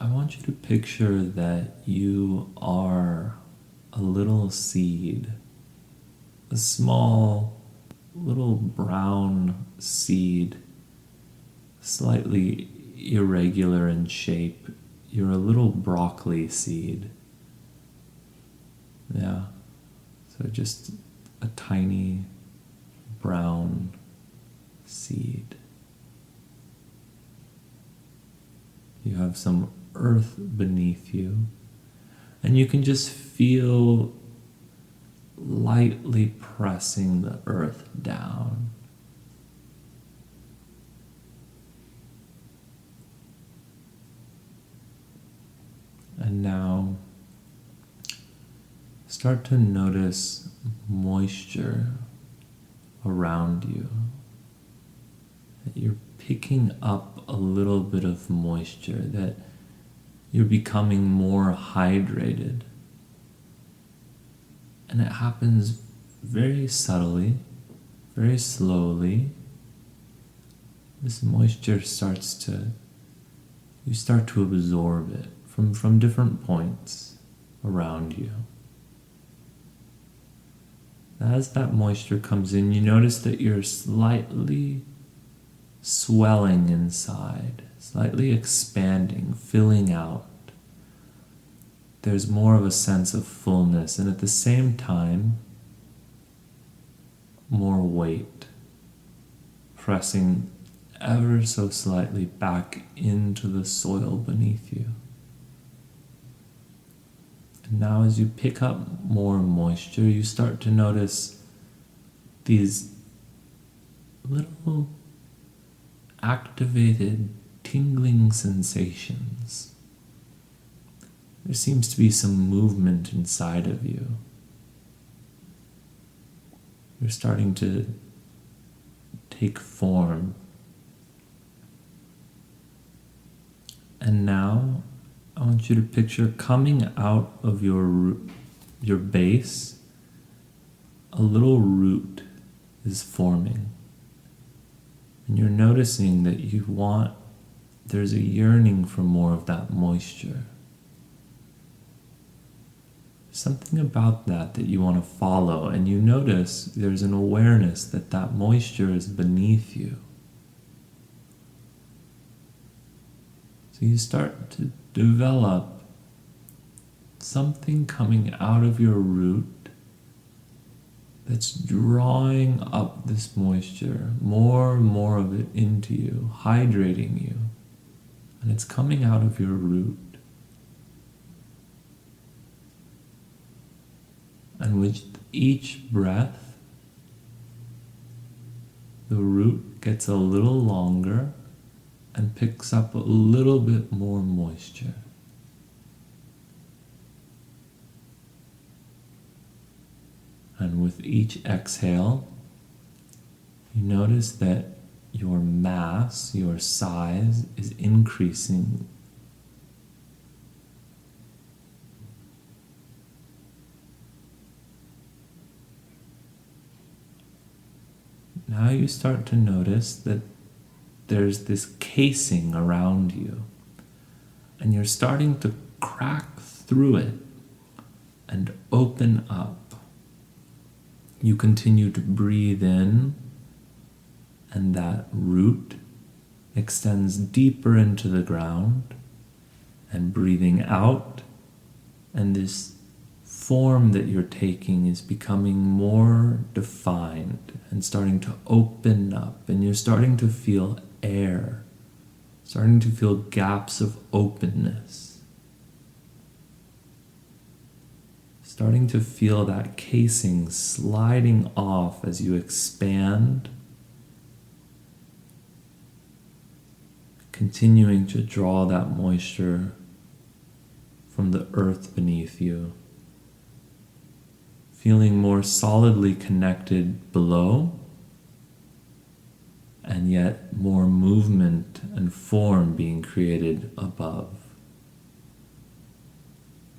I want you to picture that you are a little seed, a small, little brown seed, slightly irregular in shape. You're a little broccoli seed. Yeah, so just a tiny brown seed. You have some earth beneath you, and you can just feel lightly pressing the earth down. And now start to notice moisture around you. That you're picking up a little bit of moisture, that you're becoming more hydrated. And it happens very subtly, very slowly. This moisture you start to absorb it from different points around you. As that moisture comes in, you notice that you're slightly swelling inside, slightly expanding, filling out. There's more of a sense of fullness, and at the same time, more weight, pressing ever so slightly back into the soil beneath you. And now as you pick up more moisture, you start to notice these little activated tingling sensations. There seems to be some movement inside of you. You're starting to take form. And now I want you to picture coming out of your base, a little root is forming. And you're noticing that there's a yearning for more of that moisture. Something about that you want to follow, and you notice there's an awareness that that moisture is beneath you. So you start to develop something coming out of your root that's drawing up this moisture, more and more of it into you, hydrating you. And it's coming out of your root. And with each breath, the root gets a little longer and picks up a little bit more moisture. And with each exhale, you notice that your mass, your size is increasing. Now you start to notice that there's this casing around you, and you're starting to crack through it and open up. You continue to breathe in, and that root extends deeper into the ground, and breathing out, and this form that you're taking is becoming more defined and starting to open up, and you're starting to feel air, starting to feel gaps of openness, starting to feel that casing sliding off as you expand, continuing to draw that moisture from the earth beneath you, feeling more solidly connected below, and yet more movement and form being created above.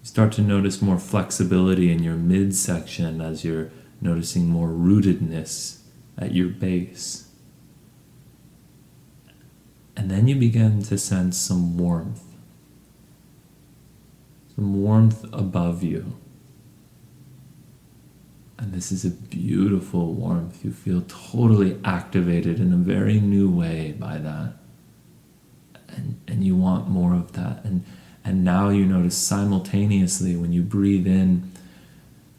You start to notice more flexibility in your midsection as you're noticing more rootedness at your base. And then you begin to sense some warmth. some warmth above you. And this is a beautiful warmth. You feel totally activated in a very new way by that. And you want more of that. And now you notice simultaneously when you breathe in,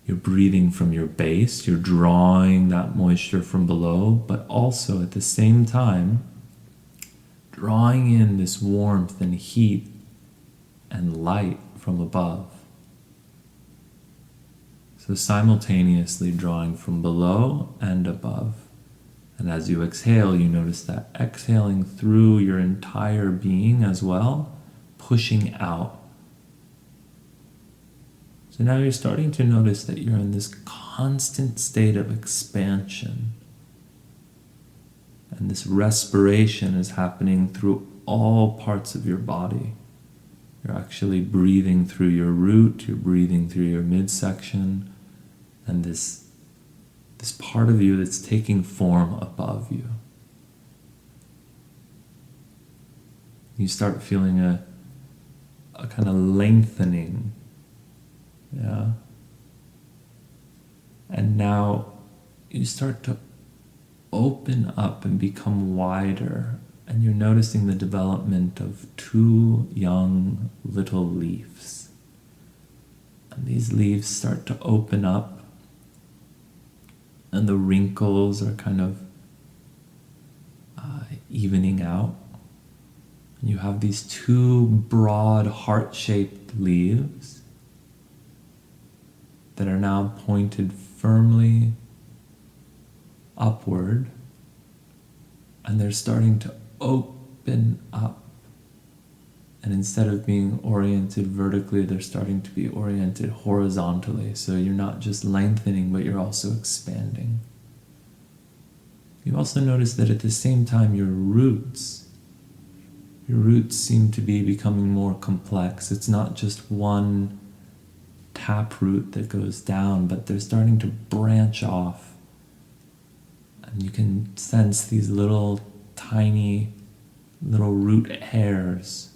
you're breathing from your base, you're drawing that moisture from below, but also at the same time, drawing in this warmth and heat and light from above. So simultaneously drawing from below and above. And as you exhale, you notice that exhaling through your entire being as well, pushing out. So now you're starting to notice that you're in this constant state of expansion. And this respiration is happening through all parts of your body. You're actually breathing through your root, you're breathing through your midsection, and this part of you that's taking form above you. You start feeling a kind of lengthening. Yeah. And now you start to open up and become wider, and you're noticing the development of 2 young little leaves. And these leaves start to open up, and the wrinkles are kind of evening out. And you have these 2 broad heart-shaped leaves that are now pointed firmly upward, and they're starting to open up. And instead of being oriented vertically, they're starting to be oriented horizontally. So you're not just lengthening, but you're also expanding. You also notice that at the same time, your roots seem to be becoming more complex. It's not just one taproot that goes down, but they're starting to branch off. And you can sense these tiny little root hairs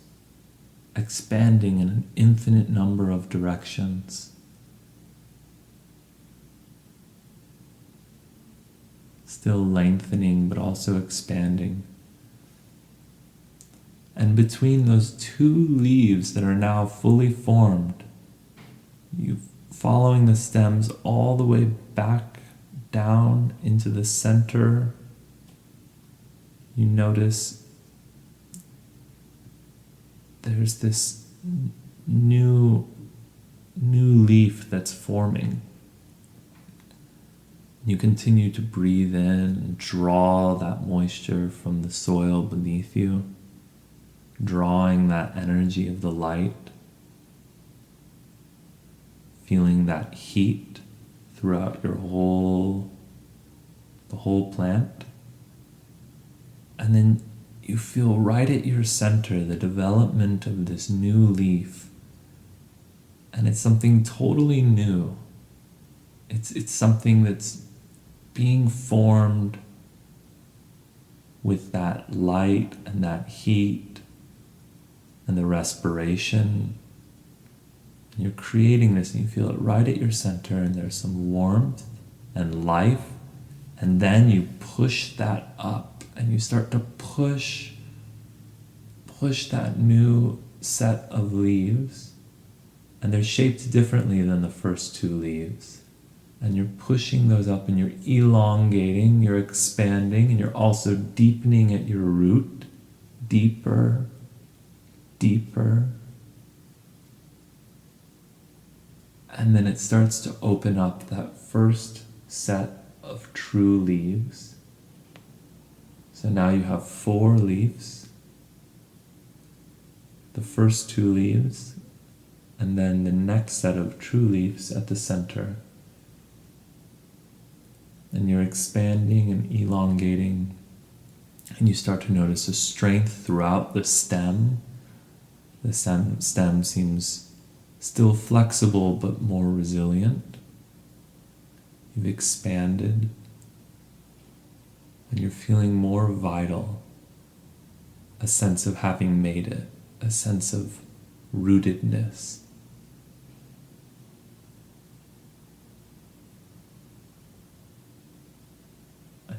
expanding in an infinite number of directions. Still lengthening, but also expanding. And between those 2 leaves that are now fully formed, you following the stems all the way back down into the center, you notice there's this new leaf that's forming. You continue to breathe in and draw that moisture from the soil beneath you, drawing that energy of the light, feeling that heat throughout the whole plant. And then you feel right at your center the development of this new leaf. And it's something totally new. It's something that's being formed with that light and that heat and the respiration. You're creating this, and you feel it right at your center, and there's some warmth and life, and then you push that up, and you start to push that new set of leaves, and they're shaped differently than the first 2 leaves, and you're pushing those up, and you're elongating, you're expanding, and you're also deepening at your root, deeper, and then it starts to open up that first set of true leaves. So now you have 4 leaves, the first 2 leaves, and then the next set of true leaves at the center. And you're expanding and elongating, and you start to notice a strength throughout the stem. The stem seems still flexible but more resilient. You've expanded, and you're feeling more vital, a sense of having made it, a sense of rootedness.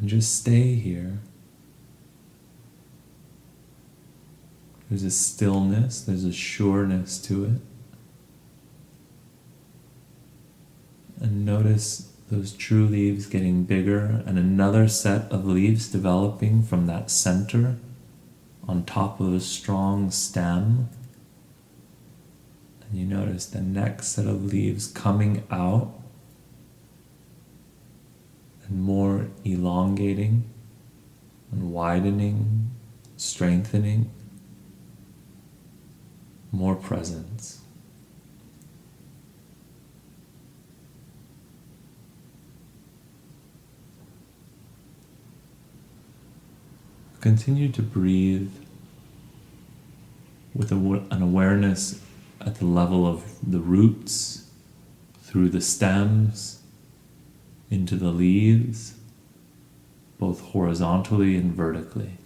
and just stay here. There's a stillness, there's a sureness to it. And notice those true leaves getting bigger and another set of leaves developing from that center on top of a strong stem. And you notice the next set of leaves coming out and more elongating and widening, strengthening, more presence. Continue to breathe with an awareness at the level of the roots, through the stems, into the leaves, both horizontally and vertically.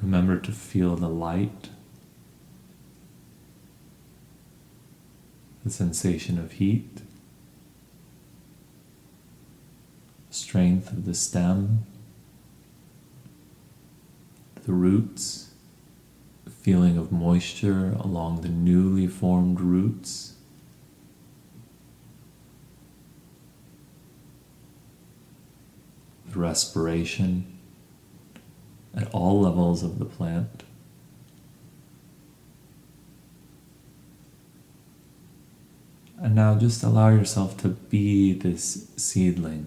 Remember to feel the light, the sensation of heat, strength of the stem, the roots, the feeling of moisture along the newly formed roots. The respiration at all levels of the plant. And now just allow yourself to be this seedling.